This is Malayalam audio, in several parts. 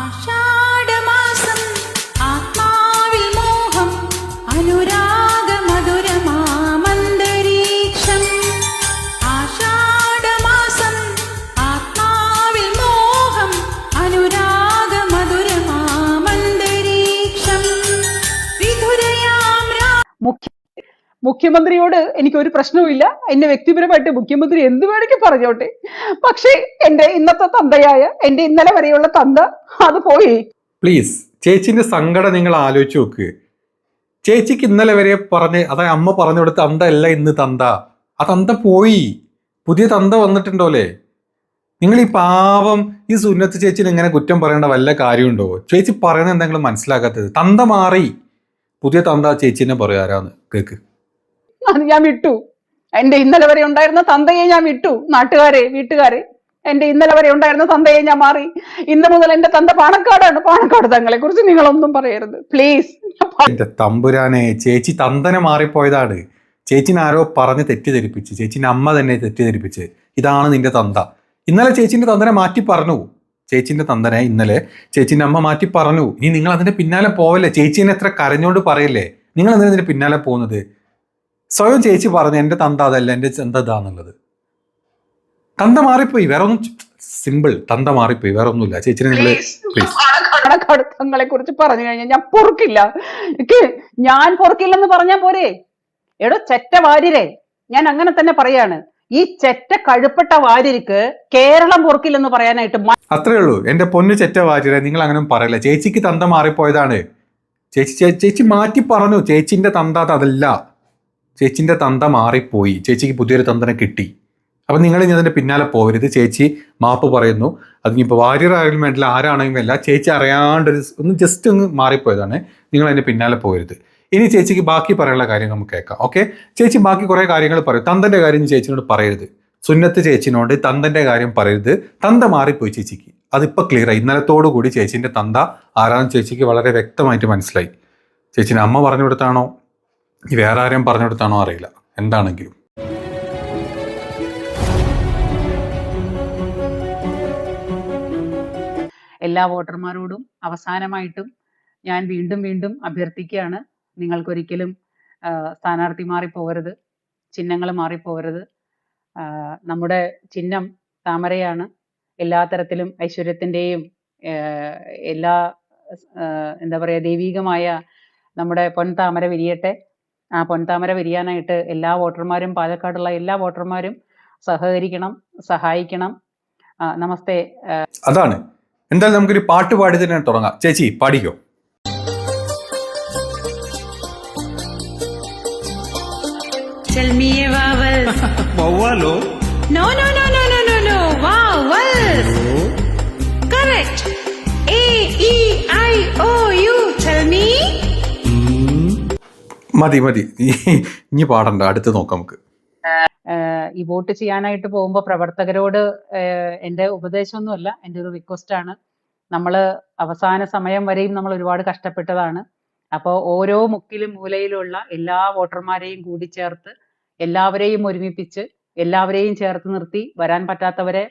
ആഷാഢമാസം ആത്മാവിൽ മോഹം അനുരാഗ മധുരമാമന്തരീക്ഷം. ആഷാഢമാസം ആത്മാവിൽ മോഹം അനുരാഗ മധുരമാമന്തരീക്ഷം. വിധുരയാം മുഖ്യമന്ത്രിയോട് എനിക്ക് ഒരു പ്രശ്നവുമില്ല. എന്നെ വ്യക്തിപരമായിട്ട് മുഖ്യമന്ത്രി എന്ത് വേണമെങ്കിൽ പറഞ്ഞോട്ടെ. പക്ഷേ എന്റെ ഇന്നത്തെ തന്തയായ എന്റെ ഇന്നലെ വരെയുള്ള തന്ത അത് പോയി. പ്ലീസ് ചേച്ചിന്റെ സങ്കടം നിങ്ങൾ ആലോചിച്ച് നോക്ക്. ചേച്ചിക്ക് ഇന്നലെ വരെ പറഞ്ഞ് അതായത് അമ്മ പറഞ്ഞു കൊടുത്ത തന്ത അല്ല ഇന്ന് തന്ത. ആ തന്ത പോയി, പുതിയ തന്ത വന്നിട്ടുണ്ടോല്ലേ. നിങ്ങൾ ഈ പാവം ഈ സുന്നത്ത് ചേച്ചിന് ഇങ്ങനെ കുറ്റം പറയേണ്ട വല്ല കാര്യമുണ്ടോ? ചേച്ചി പറയുന്നത് എന്തെങ്കിലും മനസ്സിലാക്കാത്തത്. തന്ത മാറി, പുതിയ തന്ത ചേച്ചിനെ പറയാരാന്ന് കേക്ക്. അത് ഞാൻ വിട്ടു. എന്റെ ഇന്നലെ വരെ ഉണ്ടായിരുന്ന തന്തയെ ഞാൻ വിട്ടു. വീട്ടുകാരെ എന്റെ ഇന്നലെ വരെ ഉണ്ടായിരുന്ന തന്തയെ ഞാൻ മാറി. ഇന്ന് മുതൽ എന്റെ തന്ത പാണക്കാടാണ്. പാണക്കാട് തങ്ങളെ കുറിച്ച് നിങ്ങളൊന്നും പറയരുത് പ്ലീസ്. എന്റെ തമ്പുരാനെ, ചേച്ചി തന്തനെ മാറിപ്പോയതാണ്. ചേച്ചിനെ ആരോ പറഞ്ഞ് തെറ്റിദ്ധരിപ്പിച്ച്, ചേച്ചിന്റെ അമ്മ തന്നെ തെറ്റിദ്ധരിപ്പിച്ച് ഇതാണ് നിന്റെ തന്ത. ഇന്നലെ ചേച്ചിന്റെ തന്തനെ മാറ്റി പറഞ്ഞു. ചേച്ചിന്റെ തന്തനെ ഇന്നലെ ചേച്ചിന്റെ അമ്മ മാറ്റി പറഞ്ഞു. ഇനി നിങ്ങൾ അതിന്റെ പിന്നാലെ പോവല്ലേ. ചേച്ചിനെ എത്ര കരഞ്ഞോണ്ട് പറയല്ലേ. നിങ്ങൾ എന്തിനാ പിന്നാലെ പോകുന്നത്? സ്വയം ചേച്ചി പറഞ്ഞു എന്റെ തന്ത അതല്ല, എന്റെ തന്ത ഇതാന്നുള്ളത്. തന്ത മാറിപ്പോയി, വേറെ ഒന്നും. സിമ്പിൾ, തന്ത മാറിപ്പോയി, വേറെ ഒന്നുമില്ല. ചേച്ചിനെ നിങ്ങൾ പ്ലീസ്. പാണക്കാട് തങ്ങളെ കുറിച്ച് പറഞ്ഞു കഴിഞ്ഞാൽ ഞാൻ പൊറുക്കില്ല. ഞാൻ പൊറുക്കില്ലെന്ന് പറഞ്ഞാൽ പോരെ. എടോ ചെറ്റ വാര്യരെ, ഞാൻ അങ്ങനെ തന്നെ പറയാണ്. ഈ ചെറ്റ കഴുപ്പെട്ട വാര്യർക്ക് കേരളം പൊറുക്കില്ലെന്ന് പറയാനായിട്ട് അത്രേ ഉള്ളൂ. എന്റെ പൊന്നു ചെറ്റ വാര്യരെ, നിങ്ങൾ അങ്ങനെ പറയില്ല. ചേച്ചിക്ക് തന്ത മാറിപ്പോയതാണ്. ചേച്ചി മാറ്റി പറഞ്ഞു. ചേച്ചിന്റെ തന്ത അതല്ല, ചേച്ചിന്റെ തന്ത മാറിപ്പോയി. ചേച്ചിക്ക് പുതിയൊരു തന്തനെ കിട്ടി. അപ്പം നിങ്ങൾ ഇനി അതിന്റെ പിന്നാലെ പോകരുത്. ചേച്ചി മാപ്പ് പറയുന്നു. അതിനിപ്പോൾ വാര്യറായാലും വേണ്ടില്ല, ആരാണെങ്കിലും അല്ല, ചേച്ചി അറിയാണ്ടൊരു ഒന്ന് ജസ്റ്റ് ഒന്ന് മാറിപ്പോയതാണ്. നിങ്ങൾ അതിന്റെ പിന്നാലെ പോകരുത്. ഇനി ചേച്ചിക്ക് ബാക്കി പറയാനുള്ള കാര്യം നമുക്ക് കേൾക്കാം. ഓക്കെ, ചേച്ചി ബാക്കി കുറേ കാര്യങ്ങൾ പറയും. തന്തന്റെ കാര്യം ചേച്ചിനോട് പറയരുത്. സുന്നത്ത് ചേച്ചിനോട് തന്തന്റെ കാര്യം പറയരുത്. തന്ത മാറിപ്പോയി ചേച്ചിക്ക്. അതിപ്പോൾ ക്ലിയറായി. ഇന്നലത്തോടു കൂടി ചേച്ചിന്റെ തന്ത ആരാണെന്ന് ചേച്ചിക്ക് വളരെ വ്യക്തമായിട്ട് മനസ്സിലായി. ചേച്ചിനെ അമ്മ പറഞ്ഞു കൊടുത്താണോ വേറെ ആരെയും പറഞ്ഞു കൊടുത്താണോ അറിയില്ല. എന്താണെങ്കിലും എല്ലാ വോട്ടർമാരോടും അവസാനമായിട്ടും ഞാൻ വീണ്ടും അഭ്യർത്ഥിക്കുകയാണ്. നിങ്ങൾക്കൊരിക്കലും സ്ഥാനാർത്ഥി മാറിപ്പോകരുത്, ചിഹ്നങ്ങൾ മാറിപ്പോകരുത്. നമ്മുടെ ചിഹ്നം താമരയാണ്. എല്ലാ തരത്തിലും ഐശ്വര്യത്തിൻ്റെയും എല്ലാ എന്താ പറയുക ദൈവീകമായ നമ്മുടെ പൊൻതാമര വിരിയട്ടെ. ആ പൊൻതാമര വിരിയാനായിട്ട് എല്ലാ വോട്ടർമാരും, പാലക്കാടുള്ള എല്ലാ വോട്ടർമാരും സഹകരിക്കണം, സഹായിക്കണം. നമസ്തേ. അതാണ്. എന്തായാലും നമുക്കൊരു പാട്ട് പാടി തന്നെ തുടങ്ങാം. ചേച്ചി പാടിക്കോ. Tell me a vowel. വവ്വാലോ? No. Vowels. Correct. A, E, I, O, U. Tell me. മതി. ഇനി പാടണ്ട, അടുത്ത് നോക്കാം നമുക്ക്. ഈ വോട്ട് ചെയ്യാനായിട്ട് പോകുമ്പോൾ പ്രവർത്തകരോട് എൻ്റെ ഉപദേശമൊന്നുമല്ല, എൻ്റെ ഒരു റിക്വസ്റ്റ് ആണ്. നമ്മൾ അവസാന സമയം വരെയും നമ്മൾ ഒരുപാട് കഷ്ടപ്പെട്ടതാണ്. അപ്പോൾ ഓരോ മുക്കിലും മൂലയിലുള്ള എല്ലാ വോട്ടർമാരെയും കൂടി ചേർത്ത്, എല്ലാവരെയും ഒരുമിപ്പിച്ച്, എല്ലാവരെയും ചേർത്ത് നിർത്തി, വരാൻ പറ്റാത്തവരെ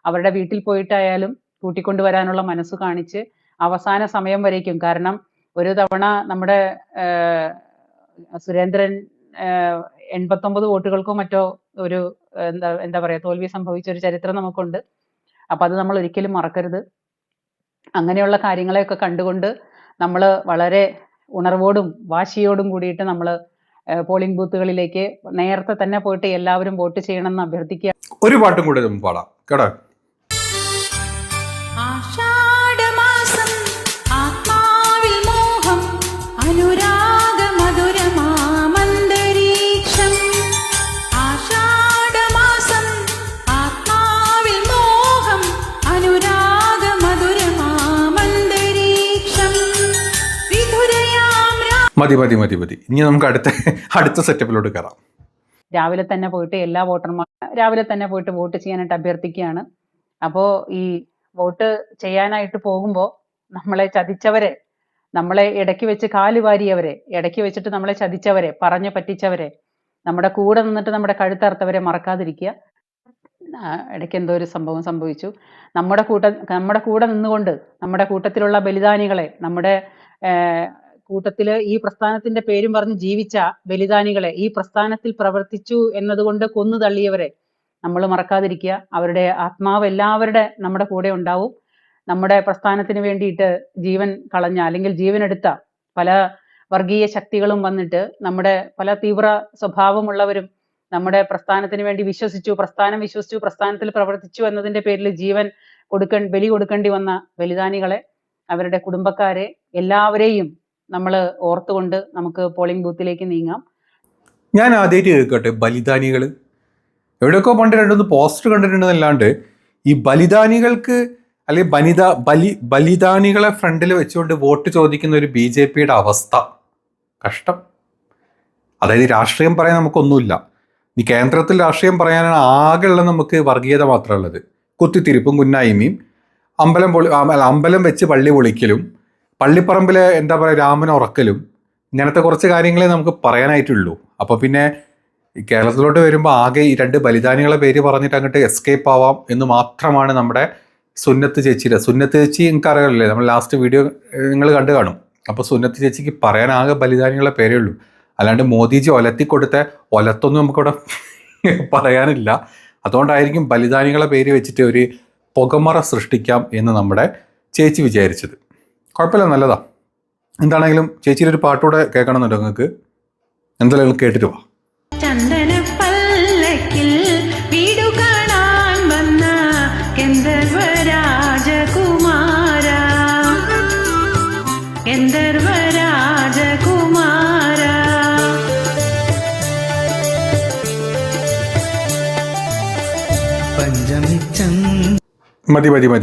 അവരുടെ വീട്ടിൽ പോയിട്ടായാലും കൂട്ടിക്കൊണ്ടുവരാനുള്ള മനസ്സ് കാണിച്ച് അവസാന സമയം വരേക്കും. കാരണം ഒരു തവണ നമ്മുടെ സുരേന്ദ്രൻ 89 വോട്ടുകൾക്കോ മറ്റോ ഒരു എന്താ പറയാ തോൽവി സംഭവിച്ച ഒരു ചരിത്രം നമുക്കുണ്ട്. അപ്പൊ അത് നമ്മൾ ഒരിക്കലും മറക്കരുത്. അങ്ങനെയുള്ള കാര്യങ്ങളെയൊക്കെ കണ്ടുകൊണ്ട് നമ്മൾ വളരെ ഉണർവോടും വാശിയോടും കൂടിയിട്ട് നമ്മൾ പോളിംഗ് ബൂത്തുകളിലേക്ക് നേരത്തെ തന്നെ പോയിട്ട് എല്ലാവരും വോട്ട് ചെയ്യണമെന്ന് അഭ്യർത്ഥിക്കുക. ഒരു പാട്ടും കൂടെ പാടാം കേട്ടോ. ആഷാഢമാസം ആത്മാവിൽ മോഹം അനുരാഗ മധുരമാമന്തരീക്ഷം. ആഷാഢമാസം ആത്മാവിൽ മോഹം അനുരാഗ മധുരമാമന്തരീക്ഷം. വിധുരയാം മതി. ഇനി നമുക്ക് അടുത്ത സെറ്റപ്പിലോട്ട് കയറാം. രാവിലെ തന്നെ പോയിട്ട് വോട്ട് ചെയ്യാനായിട്ട് അഭ്യർത്ഥിക്കുകയാണ്. അപ്പോൾ ഈ വോട്ട് ചെയ്യാനായിട്ട് പോകുമ്പോൾ നമ്മളെ ചതിച്ചവരെ, നമ്മളെ ഇടയ്ക്ക് വെച്ച് കാലുവാരിയവരെ, ഇടയ്ക്ക് വെച്ചിട്ട് നമ്മളെ ചതിച്ചവരെ, പറഞ്ഞു പറ്റിച്ചവരെ, നമ്മുടെ കൂടെ നിന്നിട്ട് നമ്മുടെ കഴുത്തറുത്തവരെ മറക്കാതിരിക്കുക. ഇടയ്ക്ക് എന്തോ ഒരു സംഭവം സംഭവിച്ചു. നമ്മുടെ കൂടെ നിന്നുകൊണ്ട് നമ്മുടെ കൂട്ടത്തിലുള്ള ബലിദാനികളെ, നമ്മുടെ കൂട്ടത്തിൽ ഈ പ്രസ്ഥാനത്തിന്റെ പേരും പറഞ്ഞ് ജീവിച്ച ബലിദാനികളെ, ഈ പ്രസ്ഥാനത്തിൽ പ്രവർത്തിച്ചു എന്നതുകൊണ്ട് കൊന്നു തള്ളിയവരെ നമ്മൾ മറക്കാതിരിക്കുക. അവരുടെ ആത്മാവ് നമ്മുടെ കൂടെ ഉണ്ടാവും. നമ്മുടെ പ്രസ്ഥാനത്തിന് വേണ്ടിയിട്ട് ജീവൻ കളഞ്ഞ അല്ലെങ്കിൽ ജീവനെടുത്ത പല വർഗീയ ശക്തികളും വന്നിട്ട് നമ്മുടെ പല തീവ്ര സ്വഭാവമുള്ളവരും നമ്മുടെ പ്രസ്ഥാനത്തിന് വേണ്ടി പ്രസ്ഥാനത്തിൽ പ്രവർത്തിച്ചു എന്നതിന്റെ പേരിൽ ബലി കൊടുക്കേണ്ടി വന്ന ബലിദാനികളെ, അവരുടെ കുടുംബക്കാരെ, എല്ലാവരെയും നമ്മൾ ഓർത്തുകൊണ്ട് നമുക്ക് പോളിംഗ് ബൂത്തിലേക്ക് നീങ്ങാം. ഞാൻ ആദ്യമായിട്ട് കേൾക്കട്ടെ ബലിദാനികൾ. എവിടെയൊക്കെ പണ്ട് രണ്ടൊന്ന് പോസ്റ്റർ കണ്ടിട്ടുണ്ടെന്നല്ലാണ്ട് ഈ ബലിദാനികൾക്ക് അല്ലെങ്കിൽ ബലിദാനികളെ ഫ്രണ്ടിൽ വെച്ചുകൊണ്ട് വോട്ട് ചോദിക്കുന്ന ഒരു BJPയുടെ അവസ്ഥ കഷ്ടം. അതായത് രാഷ്ട്രീയം പറയാൻ നമുക്കൊന്നുമില്ല. ഈ കേന്ദ്രത്തിൽ രാഷ്ട്രീയം പറയാനാണ് ആകെയുള്ള നമുക്ക് വർഗീയത മാത്രമുള്ളത്. കുത്തിത്തിരിപ്പും കുന്നായ്മയും അമ്പലം വെച്ച് പള്ളി പൊളിക്കലും പള്ളിപ്പറമ്പിലെ എന്താ പറയുക രാമനെ ഉറക്കലും ഇങ്ങനത്തെ കുറച്ച് കാര്യങ്ങളെ നമുക്ക് പറയാനായിട്ടുള്ളൂ. അപ്പോൾ പിന്നെ ഈ കേരളത്തിലോട്ട് വരുമ്പോൾ ആകെ ഈ 2 ബലിദാനികളെ പേര് പറഞ്ഞിട്ട് അങ്ങോട്ട് എസ്കേപ്പ് ആവാം എന്ന് മാത്രമാണ് നമ്മുടെ സുന്നത്ത് ചേച്ചി എനിക്കറിയാമല്ലേ, നമ്മൾ ലാസ്റ്റ് വീഡിയോ നിങ്ങൾ കണ്ടു കാണും. അപ്പോൾ സുന്നത്ത് ചേച്ചിക്ക് പറയാൻ ആകെ ബലിദാനികളെ പേരേ ഉള്ളൂ. അല്ലാണ്ട് മോദിജി ഒലത്തിക്കൊടുത്ത ഒലത്തൊന്നും നമുക്കിവിടെ പറയാനില്ല. അതുകൊണ്ടായിരിക്കും ബലിദാനികളെ പേര് വെച്ചിട്ട് ഒരു പുകമറ സൃഷ്ടിക്കാം എന്ന് നമ്മുടെ ചേച്ചി വിചാരിച്ചത്. കുഴപ്പമില്ല, നല്ലതാ. എന്താണെങ്കിലും ചേച്ചിയുടെ ഒരു പാട്ടൂടെ കേൾക്കണമെന്നുണ്ടോ നിങ്ങൾക്ക്? എന്തായാലും കേട്ടിട്ട് പോവാം. ചന്ദനപ്പല്ലക്കിൽ വീടു കാണാൻ വന്ന ഗന്ധർവരാജകുമാര,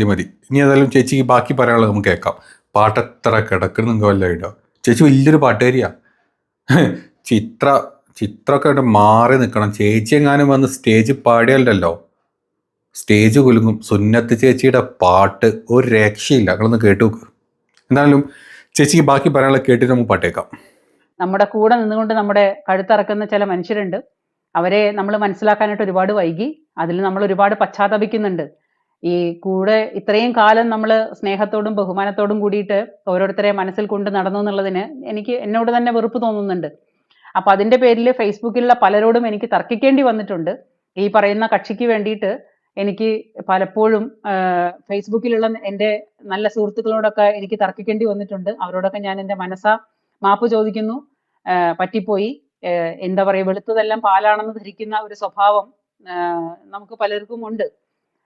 മതി. ഇനി ഏതായാലും ചേച്ചിക്ക് ബാക്കി പറയാനുള്ളത് നമുക്ക് കേൾക്കാം. പാട്ടെത്ര കിടക്കുന്നെങ്കിൽ വല്ല ഇടാം. ചേച്ചി വലിയൊരു പാട്ടുകാരിയാ. ചിത്രമൊക്കെ ആയിട്ട് മാറി നിൽക്കണം. ചേച്ചി എങ്ങാനും വന്ന് സ്റ്റേജ് പാടിയല്ലോ, സ്റ്റേജ് കുലുങ്ങും. സുന്നത്ത് ചേച്ചിയുടെ പാട്ട് ഒരു രക്ഷയില്ല. നിങ്ങളൊന്ന് കേട്ടു നോക്ക്. എന്തായാലും ചേച്ചിക്ക് ബാക്കി പറയാനുള്ളത് കേട്ടിട്ട് നമുക്ക് പാട്ടേക്കാം. നമ്മുടെ കൂടെ നിന്നുകൊണ്ട് നമ്മുടെ കഴുത്തറക്കുന്ന ചില മനുഷ്യരുണ്ട്. അവരെ നമ്മൾ മനസ്സിലാക്കാനായിട്ട് ഒരുപാട് വൈകി. അതിൽ നമ്മൾ ഒരുപാട് പശ്ചാത്തപിക്കുന്നുണ്ട്. ഈ കൂടെ ഇത്രയും കാലം നമ്മൾ സ്നേഹത്തോടും ബഹുമാനത്തോടും കൂടിയിട്ട് ഓരോരുത്തരെ മനസ്സിൽ കൊണ്ട് നടന്നു എന്നുള്ളതിന് എന്നോട് തന്നെ വെറുപ്പ് തോന്നുന്നുണ്ട്. അപ്പൊ അതിന്റെ പേരിൽ ഫേസ്ബുക്കിലുള്ള പലരോടും എനിക്ക് തർക്കിക്കേണ്ടി വന്നിട്ടുണ്ട്. ഈ പറയുന്ന കക്ഷിക്ക് വേണ്ടിയിട്ട് എനിക്ക് പലപ്പോഴും ഫേസ്ബുക്കിലുള്ള എൻ്റെ നല്ല സുഹൃത്തുക്കളോടൊക്കെ എനിക്ക് തർക്കിക്കേണ്ടി വന്നിട്ടുണ്ട്. അവരോടൊക്കെ ഞാൻ എൻ്റെ മാപ്പ് ചോദിക്കുന്നു. പറ്റിപ്പോയി. എന്താ പറയുക, വെളുത്തതെല്ലാം പാലാണെന്ന് ധരിക്കുന്ന ഒരു സ്വഭാവം നമുക്ക് പലർക്കും ഉണ്ട്.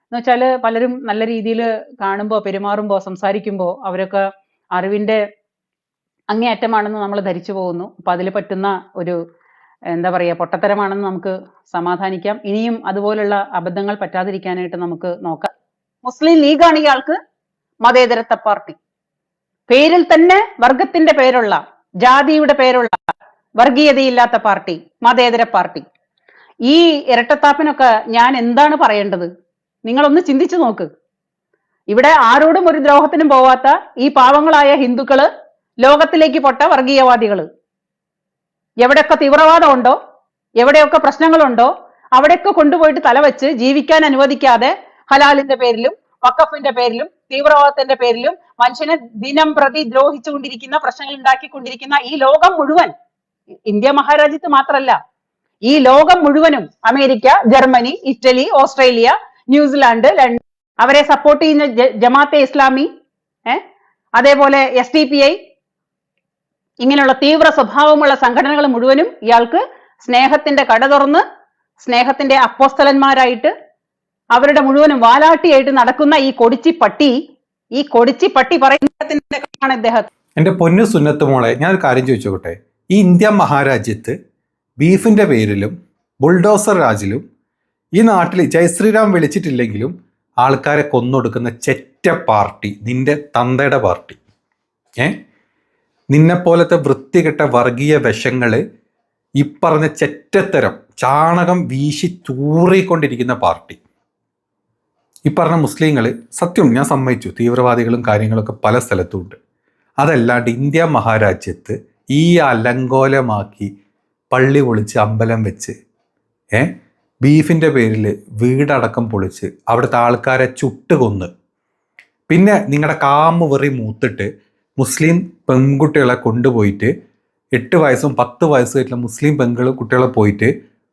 എന്ന് വെച്ചാല് പലരും നല്ല രീതിയിൽ കാണുമ്പോൾ, പെരുമാറുമ്പോൾ, സംസാരിക്കുമ്പോൾ അവരൊക്കെ അറിവിന്റെ അങ്ങേയറ്റമാണെന്ന് നമ്മൾ ധരിച്ചു പോകുന്നു. അപ്പൊ അതിൽ പറ്റുന്ന ഒരു എന്താ പറയുക പൊട്ടത്തരമാണെന്ന് നമുക്ക് സമാധാനിക്കാം. ഇനിയും അതുപോലുള്ള അബദ്ധങ്ങൾ പറ്റാതിരിക്കാനായിട്ട് നമുക്ക് നോക്കാം. മുസ്ലിം ലീഗാണ് ഇയാൾക്ക് മതേതരത്വ പാർട്ടി. പേരിൽ തന്നെ വർഗത്തിന്റെ പേരുള്ള, ജാതിയുടെ പേരുള്ള, വർഗീയതയില്ലാത്ത പാർട്ടി, മതേതര പാർട്ടി. ഈ ഇരട്ടത്താപ്പിനൊക്കെ ഞാൻ എന്താണ് പറയേണ്ടത്? നിങ്ങളൊന്ന് ചിന്തിച്ചു നോക്ക്. ഇവിടെ ആരോടും ഒരു ദ്രോഹത്തിനും പോവാത്ത ഈ പാവങ്ങളായ ഹിന്ദുക്കള്, ലോകത്തിലേക്ക് പൊട്ട വർഗീയവാദികള്, എവിടെയൊക്കെ തീവ്രവാദം ഉണ്ടോ, എവിടെയൊക്കെ പ്രശ്നങ്ങളുണ്ടോ അവിടെയൊക്കെ കൊണ്ടുപോയിട്ട് തലവെച്ച് ജീവിക്കാൻ അനുവദിക്കാതെ ഹലാലിന്റെ പേരിലും വഖഫിന്റെ പേരിലും തീവ്രവാദത്തിന്റെ പേരിലും മനുഷ്യനെ ദിനം പ്രതി ദ്രോഹിച്ചുകൊണ്ടിരിക്കുന്ന, പ്രശ്നങ്ങൾ ഉണ്ടാക്കിക്കൊണ്ടിരിക്കുന്ന ഈ ലോകം മുഴുവൻ, ഇന്ത്യ മഹാരാജ്യത്ത് മാത്രമല്ല ഈ ലോകം മുഴുവനും, America, Germany, Italy, Australia, New Zealand, London, അവരെ സപ്പോർട്ട് ചെയ്യുന്ന ജമാഅത്തെ ഇസ്ലാമി, അതേപോലെ SDPI, ഇങ്ങനെയുള്ള തീവ്ര സ്വഭാവമുള്ള സംഘടനകൾ മുഴുവനും ഇയാൾക്ക് സ്നേഹത്തിന്റെ കട തുറന്ന് സ്നേഹത്തിന്റെ അപ്പോസ്തലന്മാരായിട്ട് അവരുടെ മുഴുവനും വാലാട്ടിയായിട്ട് നടക്കുന്ന ഈ കൊടിച്ചിപ്പട്ടി പറയുന്നതിന്റെ ഇദ്ദേഹം. എന്റെ പൊന്നു സുന്നത്ത് മോളെ, ഞാനൊരു കാര്യം ചോദിച്ചോട്ടെ. ഈ ഇന്ത്യ മഹാരാജ്യത്ത് ബീഫിന്റെ പേരിലും ബുൾഡോസർ രാജിലും ഈ നാട്ടിൽ ജയശ്രീറാം വിളിച്ചിട്ടില്ലെങ്കിലും ആൾക്കാരെ കൊന്നൊടുക്കുന്ന ചെറ്റ പാർട്ടി നിന്റെ തന്തയുടെ പാർട്ടി. നിന്നെപ്പോലത്തെ വൃത്തികെട്ട വർഗീയ വിഷങ്ങള് ഈ പറഞ്ഞ ചെറ്റത്തരം ചാണകം വീശി തൂറിക്കൊണ്ടിരിക്കുന്ന പാർട്ടി. ഈ പറഞ്ഞ മുസ്ലിങ്ങൾ, സത്യം ഞാൻ സമ്മതിച്ചു, തീവ്രവാദികളും കാര്യങ്ങളൊക്കെ പല സ്ഥലത്തും ഉണ്ട്. അതല്ലാണ്ട് ഇന്ത്യ മഹാരാജ്യത്ത് ഈ അലങ്കോലമാക്കി പള്ളി പൊളിച്ച് അമ്പലം വെച്ച് ബീഫിൻ്റെ പേരിൽ വീടടക്കം പൊളിച്ച് അവിടുത്തെ ആൾക്കാരെ ചുട്ട് കൊന്ന്, പിന്നെ നിങ്ങളുടെ കാമ വെറി മൂത്തിട്ട് മുസ്ലിം പെൺകുട്ടികളെ കൊണ്ടുപോയിട്ട് 8 വയസ്സും 10 വയസ്സും ആയിട്ടുള്ള മുസ്ലിം കുട്ടികളെ പോയിട്ട്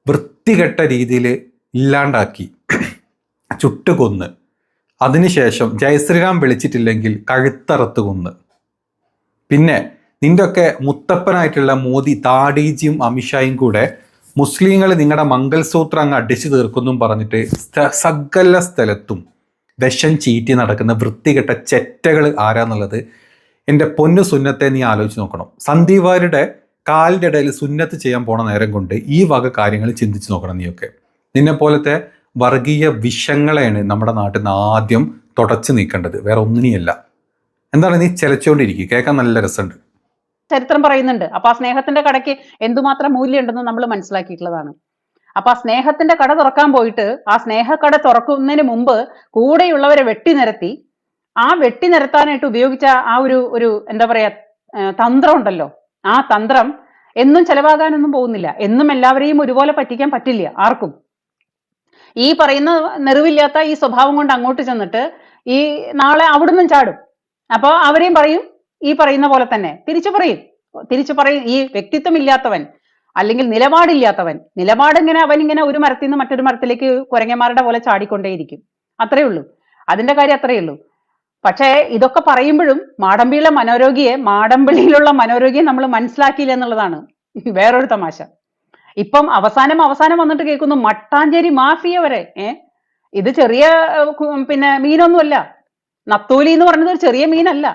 വൃത്തികെട്ട രീതിയിൽ ഇല്ലാണ്ടാക്കി, ചുട്ട് കൊന്ന്, അതിനുശേഷം ജയശ്രീറാം വിളിച്ചിട്ടില്ലെങ്കിൽ കഴുത്തറുത്ത് കൊന്ന്, പിന്നെ നിൻ്റെ ഒക്കെ മുത്തപ്പനായിട്ടുള്ള മോദി താടിജിയും അമിത്ഷായും കൂടെ മുസ്ലിങ്ങൾ നിങ്ങളുടെ മംഗൾസൂത്രം അങ്ങ് അടിച്ചു തീർക്കുന്നും പറഞ്ഞിട്ട് സകല സ്ഥലത്തും വിഷം ചീറ്റി നടക്കുന്ന വൃത്തികെട്ട ചെറ്റകൾ ആരാന്നുള്ളത് എൻ്റെ പൊന്നു സുന്നത്തെ നീ ആലോചിച്ച് നോക്കണം. സന്ദീപ് വാര്യരുടെ കാലിൻ്റെ ഇടയിൽ സുന്നത്ത് ചെയ്യാൻ പോണ നേരം കൊണ്ട് ഈ വക കാര്യങ്ങൾ ചിന്തിച്ച് നോക്കണം. നീയൊക്കെ നിന്നെ പോലത്തെ വർഗീയ വിഷങ്ങളെയാണ് നമ്മുടെ നാട്ടിൽ നിന്ന് ആദ്യം തുടച്ചു നീക്കേണ്ടത്, വേറെ ഒന്നിനെയല്ല. എന്താണ് നീ ചിലച്ചുകൊണ്ടിരിക്കുക, കേൾക്കാൻ നല്ല രസമുണ്ട്. ചരിത്രം പറയുന്നുണ്ട്. അപ്പൊ ആ സ്നേഹത്തിന്റെ കടയ്ക്ക് എന്തുമാത്രം മൂല്യമുണ്ടെന്ന് നമ്മൾ മനസ്സിലാക്കിയിട്ടുള്ളതാണ്. അപ്പൊ ആ സ്നേഹത്തിന്റെ കട തുറക്കാൻ പോയിട്ട് ആ സ്നേഹക്കട തുറക്കുന്നതിന് മുമ്പ് കൂടെയുള്ളവരെ വെട്ടി നിരത്തി, ആ വെട്ടി നിരത്താനായിട്ട് ഉപയോഗിച്ച ആ ഒരു എന്താ പറയാ തന്ത്രം ഉണ്ടല്ലോ, ആ തന്ത്രം എന്നും ചെലവാകാനൊന്നും പോകുന്നില്ല. എന്നും എല്ലാവരെയും ഒരുപോലെ പറ്റിക്കാൻ പറ്റില്ല ആർക്കും. ഈ പറയുന്ന നെറിവില്ലാത്ത ഈ സ്വഭാവം കൊണ്ട് അങ്ങോട്ട് ചെന്നിട്ട് ഈ നാളെ അവിടുന്ന് ചാടും. അപ്പൊ അവരെയും പറയും ഈ പറയുന്ന പോലെ തന്നെ തിരിച്ചു പറയും. ഈ വ്യക്തിത്വം ഇല്ലാത്തവൻ അല്ലെങ്കിൽ നിലപാടില്ലാത്തവൻ, നിലപാടിങ്ങനെ അവനിങ്ങനെ ഒരു മരത്തിൽ നിന്ന് മറ്റൊരു മരത്തിലേക്ക് കുരങ്ങന്മാരുടെ പോലെ ചാടിക്കൊണ്ടേയിരിക്കും. അത്രയേ ഉള്ളൂ, അതിന്റെ കാര്യം അത്രയേ ഉള്ളൂ. പക്ഷേ ഇതൊക്കെ പറയുമ്പോഴും മാടമ്പിള്ളിയിലുള്ള മനോരോഗിയെ നമ്മൾ മനസ്സിലാക്കിയില്ല എന്നുള്ളതാണ് വേറൊരു തമാശ. ഇപ്പം അവസാനം വന്നിട്ട് കേൾക്കുന്നു മട്ടാഞ്ചേരി മാഫിയ വരെ. ഇത് ചെറിയ പിന്നെ മീനൊന്നുമല്ല. നത്തോലി എന്ന് പറയുന്നത് ഒരു ചെറിയ മീനല്ല.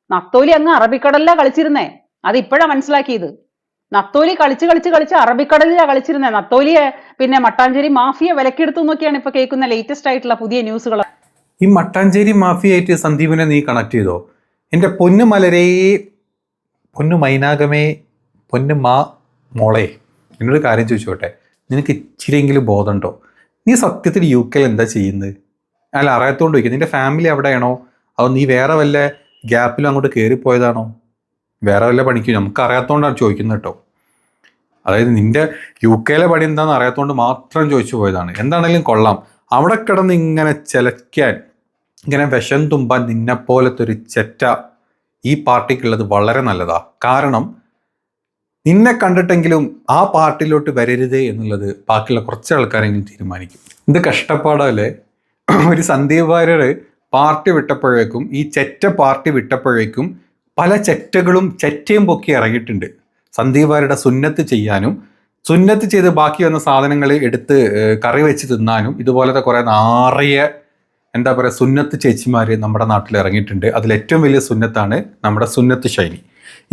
നത്തോലി അങ്ങ് അറബിക്കടലിലാ കളിച്ചിരുന്നേ. അത് ഇപ്പോഴാ മനസ്സിലാക്കിയത്. നത്തോലി കളിച്ച് അറബിക്കടലിലാ കളിച്ചിരുന്നേ. നത്തോലിയെ പിന്നെ മട്ടാഞ്ചേരി മാഫിയ വിലക്കെടുത്തു എന്നൊക്കെയാണ് ഇപ്പൊ കേൾക്കുന്ന ലേറ്റസ്റ്റ് ആയിട്ടുള്ള പുതിയ ന്യൂസുകൾ. ഈ മട്ടാഞ്ചേരി മാഫിയായിട്ട് സന്ദീപിനെ നീ കണക്ട് ചെയ്തോ? എൻ്റെ പൊന്നു മലരേ, പൊന്നു മൈനാകമേ, പൊന്നു മോളെ, എന്നൊരു കാര്യം ചോദിച്ചോട്ടെ, നിനക്ക് ഇച്ചിരിയെങ്കിലും ബോധമുണ്ടോ? നീ സത്യത്തിൽ UK എന്താ ചെയ്യുന്നത്? അല്ല, അറിയാത്തോണ്ട് ചോദിക്കുക. നിന്റെ ഫാമിലി അവിടെയാണോ, അതോ നീ വേറെ വല്ല ഗ്യാപ്പിലും അങ്ങോട്ട് കയറിപ്പോയതാണോ? വേറെ വല്ല പണിക്കും നമുക്ക് അറിയാത്തോണ്ടാണ് ചോദിക്കുന്നത് കേട്ടോ. അതായത് നിന്റെ UK പണി എന്താണെന്ന് അറിയാത്തോണ്ട് മാത്രം ചോദിച്ചു പോയതാണ്. എന്താണെങ്കിലും കൊള്ളാം. അവിടെ കിടന്ന് ഇങ്ങനെ ചിലയ്ക്കാൻ, ഇങ്ങനെ വിഷം തുമ്പാൻ നിന്നെപ്പോലത്തെ ഒരു ചെറ്റ ഈ പാർട്ടിക്കുള്ളത് വളരെ നല്ലതാ. കാരണം നിന്നെ കണ്ടിട്ടെങ്കിലും ആ പാർട്ടിയിലോട്ട് വരരുത് എന്നുള്ളത് ബാക്കിയുള്ള കുറച്ച് ആൾക്കാരെങ്കിലും തീരുമാനിക്കും. ഇത് കഷ്ടപ്പാടല്ലേ. ഒരു സന്ദീപ് വാര്യർ പാർട്ടി വിട്ടപ്പോഴേക്കും, ഈ ചെറ്റ പാർട്ടി വിട്ടപ്പോഴേക്കും പല ചെറ്റകളും ചെറ്റയും പൊക്കി ഇറങ്ങിയിട്ടുണ്ട്. സന്ദീപ് വാര്യരുടെ സുന്നത്ത് ചെയ്യാനും, സുന്നത്ത് ചെയ്ത് ബാക്കി വന്ന സാധനങ്ങൾ എടുത്ത് കറി വെച്ച് തിന്നാനും ഇതുപോലത്തെ കുറേ നാറിയ എന്താ പറയുക സുന്നത്ത് ചേച്ചിമാർ നമ്മുടെ നാട്ടിൽ ഇറങ്ങിയിട്ടുണ്ട്. അതിലേറ്റവും വലിയ സുന്നത്താണ് നമ്മുടെ സുന്നത്ത് ഷൈനി.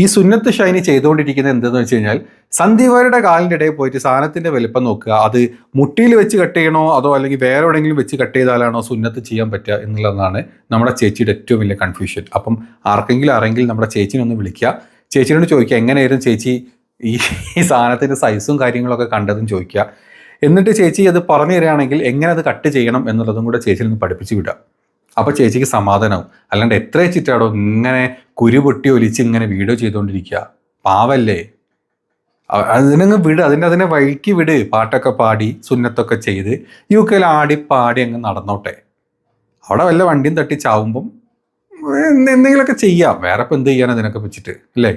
ഈ സുന്നത്ത് ഷൈനി ചെയ്തുകൊണ്ടിരിക്കുന്നത് എന്തെന്ന് വെച്ച് കഴിഞ്ഞാൽ, സന്ദീപ് വാര്യരുടെ കാലിൻ്റെ ഇടയിൽ പോയിട്ട് സാധനത്തിൻ്റെ വലിപ്പം നോക്കുക, അത് മുട്ടിയിൽ വെച്ച് കട്ട് ചെയ്യണോ അതോ അല്ലെങ്കിൽ വേറെ എവിടെയെങ്കിലും വെച്ച് കട്ട് ചെയ്താലാണോ സുന്നത്ത് ചെയ്യാൻ പറ്റുക എന്നുള്ളതാണ് നമ്മുടെ ചേച്ചിയുടെ ഏറ്റവും വലിയ കൺഫ്യൂഷൻ. അപ്പം ആരെങ്കിലും നമ്മുടെ ചേച്ചിനെ ഒന്ന് വിളിക്കുക, ചേച്ചിനോട് ചോദിക്കുക എങ്ങനെയായിരുന്നു ചേച്ചി ഈ സാധനത്തിൻ്റെ സൈസും കാര്യങ്ങളൊക്കെ കണ്ടതും ചോദിക്കുക. എന്നിട്ട് ചേച്ചി അത് പറഞ്ഞു തരികയാണെങ്കിൽ എങ്ങനെ അത് കട്ട് ചെയ്യണം എന്നുള്ളതും കൂടെ ചേച്ചിയിൽ നിന്ന് പഠിപ്പിച്ച് വിടുക. അപ്പോൾ ചേച്ചിക്ക് സമാധാനമാവും. അല്ലാണ്ട് എത്ര വെച്ചിട്ടാടോ ഇങ്ങനെ കുരുപൊട്ടി ഒലിച്ച് ഇങ്ങനെ വീഡിയോ ചെയ്തുകൊണ്ടിരിക്കുക? പാവല്ലേ, അതിനങ്ങ് വിട്, അതിനെ വഴിക്ക് വിട്. പാട്ടൊക്കെ പാടി സുന്നത്തൊക്കെ ചെയ്ത് UK ആടിപ്പാടി അങ്ങ് നടന്നോട്ടെ. അവിടെ വല്ല വണ്ടിയും തട്ടി ചാവുമ്പം എന്തെങ്കിലുമൊക്കെ ചെയ്യാം. വേറെ ഇപ്പം എന്ത് ചെയ്യാൻ അതിനൊക്കെ വെച്ചിട്ട്, അല്ലേ?